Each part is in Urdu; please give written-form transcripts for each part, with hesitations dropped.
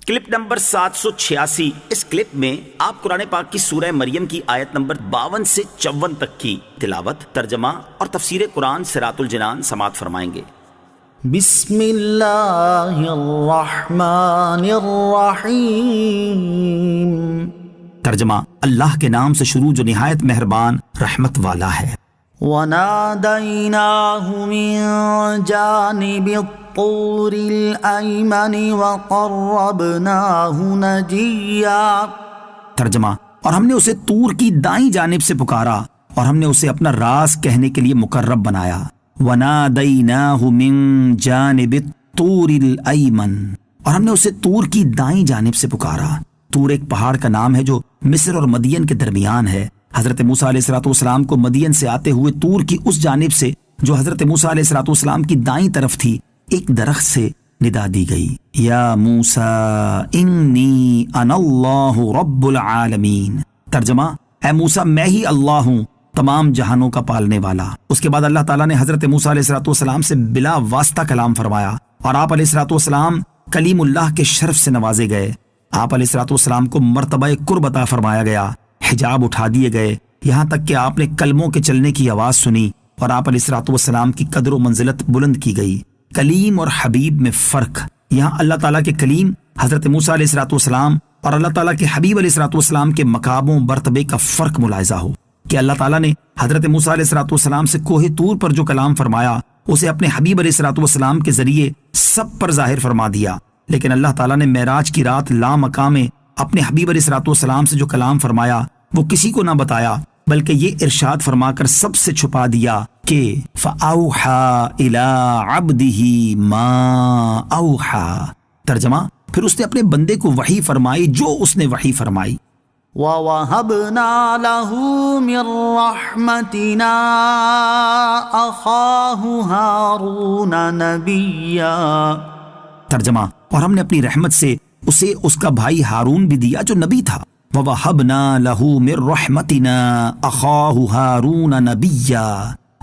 Clip number 786۔ اس کلپ میں آپ قرآن پاک کی سورہ مریم کی آیت نمبر 52 سے 54 تک کی تلاوت، ترجمہ اور تفسیر قرآن صراط الجنان سماعت فرمائیں گے۔ بسم اللہ الرحمن الرحیم۔ ترجمہ، اللہ کے نام سے شروع جو نہایت مہربان رحمت والا ہے۔ وَنَادَيْنَاهُ مِن جَانِبِ الطُّورِ الْأَيْمَنِ وَقَرَّبْنَاهُ نَجِيًّا۔ ترجمہ، اور ہم نے اسے طور کی دائیں جانب سے پکارا اور ہم نے اسے اپنا راز کہنے کے لیے مقرب بنایا۔ وَنَادَيْنَاهُ مِن جَانِبِ الطُّورِ الْأَيْمَنِ، اور ہم نے اسے طور کی دائیں جانب سے پکارا۔ طور ایک پہاڑ کا نام ہے جو مصر اور مدین کے درمیان ہے۔ حضرت موسیٰ علیہ السلام کو مدین سے آتے ہوئے طور کی اس جانب سے جو حضرت موسیٰ علیہ السلام کی دائیں طرف تھی ایک درخت سے ندا دی گئی، یا موسیٰ انی انا اللہ رب العالمین۔ ترجمہ، اے موسیٰ میں ہی اللہ ہوں تمام جہانوں کا پالنے والا۔ اس کے بعد اللہ تعالیٰ نے حضرت موسیٰ علیہ السلام سے بلا واسطہ کلام فرمایا اور آپ علیہ السلام کلیم اللہ کے شرف سے نوازے گئے۔ آپ علیہ السلام کو مرتبہ قرب عطا فرمایا گیا، حجاب اٹھا دیے گئے، یہاں تک کہ آپ نے کلموں کے چلنے کی آواز سنی اور آپ علیہ السلام کی قدر و منزلت بلند کی گئی۔ کلیم اور حبیب میں فرق، یہاں اللہ تعالیٰ کے کلیم حضرت موسیٰ علیہ السلام اور اللہ تعالیٰ کے حبیب علیہ السلام کے مقاموں مرتبے کا فرق ملاحظہ ہو کہ اللہ تعالیٰ نے حضرت موسیٰ علیہ السلام سے کوہ طور پر جو کلام فرمایا اسے اپنے حبیب علیہ السلام کے ذریعے سب پر ظاہر فرما دیا، لیکن اللہ تعالیٰ نے معراج کی رات لامقام اپنے حبیب علیہ السلام سے جو کلام فرمایا وہ کسی کو نہ بتایا، بلکہ یہ ارشاد فرما کر سب سے چھپا دیا کہ فَأَوْحَى إِلَىٰ عَبْدِهِ مَا أَوْحَى۔ ترجمہ، پھر اس نے اپنے بندے کو وحی فرمائی جو اس نے وحی فرمائی۔ وَوَهَبْنَا لَهُ مِن رَّحْمَتِنَا أَخَاهُ هَارُونَ نَبِيًّا۔ ترجمہ، اور ہم نے اپنی رحمت سے اسے اس کا بھائی ہارون بھی دیا جو نبی تھا۔ وَوَهَبْنَا لَهُ مِن رَّحْمَتِنَا أَخَاهُ هَارُونَ نَبِيًّا،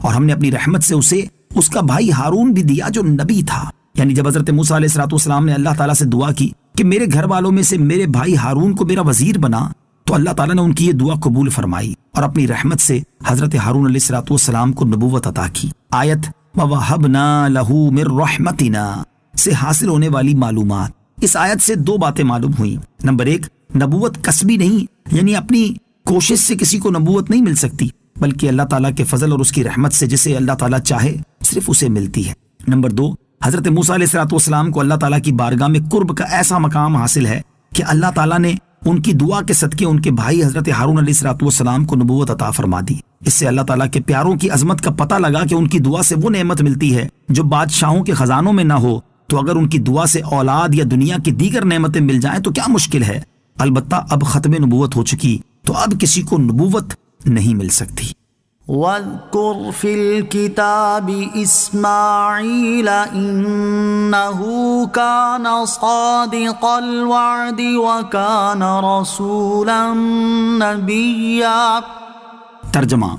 اور ہم نے اپنی رحمت سے اسے اس کا بھائی ہارون بھی دیا جو نبی تھا۔ یعنی جب حضرت موسیٰ علیہ السلام نے اللہ تعالیٰ سے دعا کی کہ میرے گھر والوں میں سے میرے بھائی ہارون کو میرا وزیر بنا، تو اللہ تعالیٰ نے ان کی یہ دعا قبول فرمائی اور اپنی رحمت سے حضرت ہارون علیہ السلام کو نبوت عطا کی۔ آیت وَوَهَبْنَا لَهُ مِن رَّحْمَتِنَا سے حاصل ہونے والی معلومات، اس آیت سے دو باتیں معلوم ہوئیں۔ نمبر ایک، نبوت کسبی نہیں، یعنی اپنی کوشش سے کسی کو نبوت نہیں مل سکتی، بلکہ اللہ تعالیٰ کے فضل اور اس کی رحمت سے جسے اللہ تعالیٰ چاہے صرف اسے ملتی ہے۔ نمبر دو، حضرت موسیٰ علیہ السلام کو اللہ تعالیٰ کی بارگاہ میں قرب کا ایسا مقام حاصل ہے کہ اللہ تعالیٰ نے ان کی دعا کے صدقے ان کے بھائی حضرت ہارون علیہ السلام کو نبوت عطا فرما دی۔ اس سے اللہ تعالیٰ کے پیاروں کی عظمت کا پتہ لگا کہ ان کی دعا سے وہ نعمت ملتی ہے جو بادشاہوں کے خزانوں میں نہ ہو، تو اگر ان کی دعا سے اولاد یا دنیا کی دیگر نعمتیں مل جائیں تو کیا مشکل ہے۔ البتہ اب ختم نبوت ہو چکی تو اب کسی کو نبوت نہیں مل سکتی۔ وَاذْكُرْ فِي الْكِتَابِ إِسْمَاعِيلَ إِنَّهُ كَانَ صَادِقَ الْوَعْدِ وَكَانَ رَسُولًا نَبِيًّا۔ ترجمہ،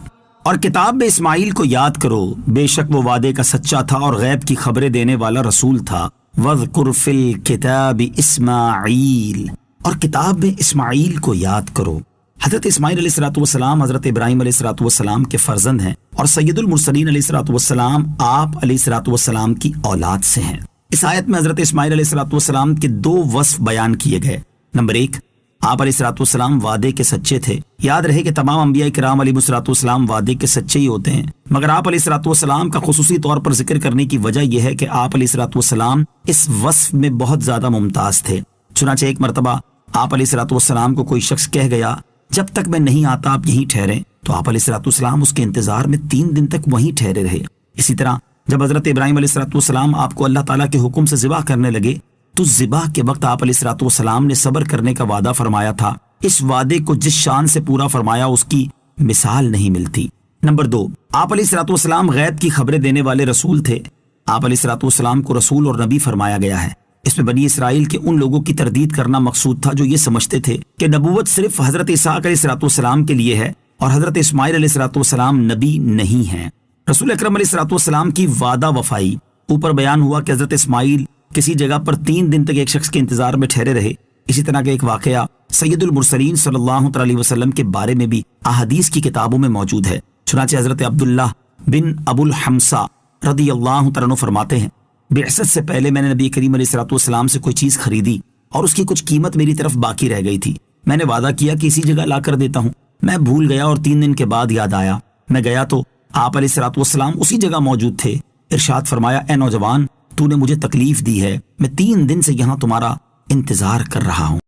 اور کتاب میں اسماعیل کو یاد کرو، بے شک وہ وعدے کا سچا تھا اور غیب کی خبریں دینے والا رسول تھا۔ وَاذْكُرْ فِي الْكِتَابِ إِسْمَاعِيلَ، اور کتاب میں اسماعیل کو یاد کرو۔ حضرت اسماعیل علیہ السلام حضرت ابراہیم علیہ السلام کے فرزند ہیں اور سید المرسلین علیہ السلام آپ علیہ السلام کی اولاد سے ہیں۔ اس آیت میں حضرت اسماعیل علیہ السلام کے دو وصف بیان کیے گئے۔ نمبر ایک، آپ علیہ السلام وعدے کے سچے تھے۔ یاد رہے کہ تمام انبیاء کرام علیہ السلام وعدے کے سچے ہی ہوتے ہیں، مگر آپ علیہ السلام کا خصوصی طور پر ذکر کرنے کی وجہ یہ ہے کہ آپ علیہ السلام اس وصف میں بہت زیادہ ممتاز تھے۔ چنانچہ ایک مرتبہ آپ علیہ السلام کو کوئی شخص کہہ گیا جب تک میں نہیں آتا آپ یہیں ٹھہریں، تو آپ علیہ السلام اس کے انتظار میں 3 دن تک وہیں ٹھہرے رہے۔ اسی طرح جب حضرت ابراہیم علیہ السلام آپ کو اللہ تعالیٰ کے حکم سے ذبح کرنے لگے تو ذبح کے وقت آپ علیہ السلام نے صبر کرنے کا وعدہ فرمایا تھا۔ اس وعدے کو جس شان سے پورا فرمایا اس کی مثال نہیں ملتی۔ نمبر دو، آپ علیہ السلام غیب کی خبریں دینے والے رسول تھے۔ آپ علیہ السلام کو رسول اور نبی فرمایا گیا ہے۔ اس میں بنی اسرائیل کے ان لوگوں کی تردید کرنا مقصود تھا جو یہ سمجھتے تھے کہ نبوت صرف حضرت اسحاق علیہ السلام کے لیے ہے اور حضرت اسماعیل علیہ السلام نبی نہیں ہیں۔ رسول اکرم علیہ السلام کی وعدہ وفائی۔ اوپر بیان ہوا کہ حضرت اسماعیل کسی جگہ پر 3 دن تک ایک شخص کے انتظار میں ٹھہرے رہے۔ اسی طرح کا ایک واقعہ سید المرسلین صلی اللہ علیہ وسلم کے بارے میں بھی احادیث کی کتابوں میں موجود ہے۔ چنانچہ حضرت عبداللہ بن ابو الحمصہ رضی اللہ تعالیٰ عنہ فرماتے ہیں، بعثت سے پہلے میں نے نبی کریم علیہ الصلوۃ والسلام سے کوئی چیز خریدی اور اس کی کچھ قیمت میری طرف باقی رہ گئی تھی۔ میں نے وعدہ کیا کہ اسی جگہ لا کر دیتا ہوں۔ میں بھول گیا اور 3 دن کے بعد یاد آیا۔ میں گیا تو آپ علیہ الصلوۃ والسلام اسی جگہ موجود تھے۔ ارشاد فرمایا، اے نوجوان، تو نے مجھے تکلیف دی ہے، میں 3 دن سے یہاں تمہارا انتظار کر رہا ہوں۔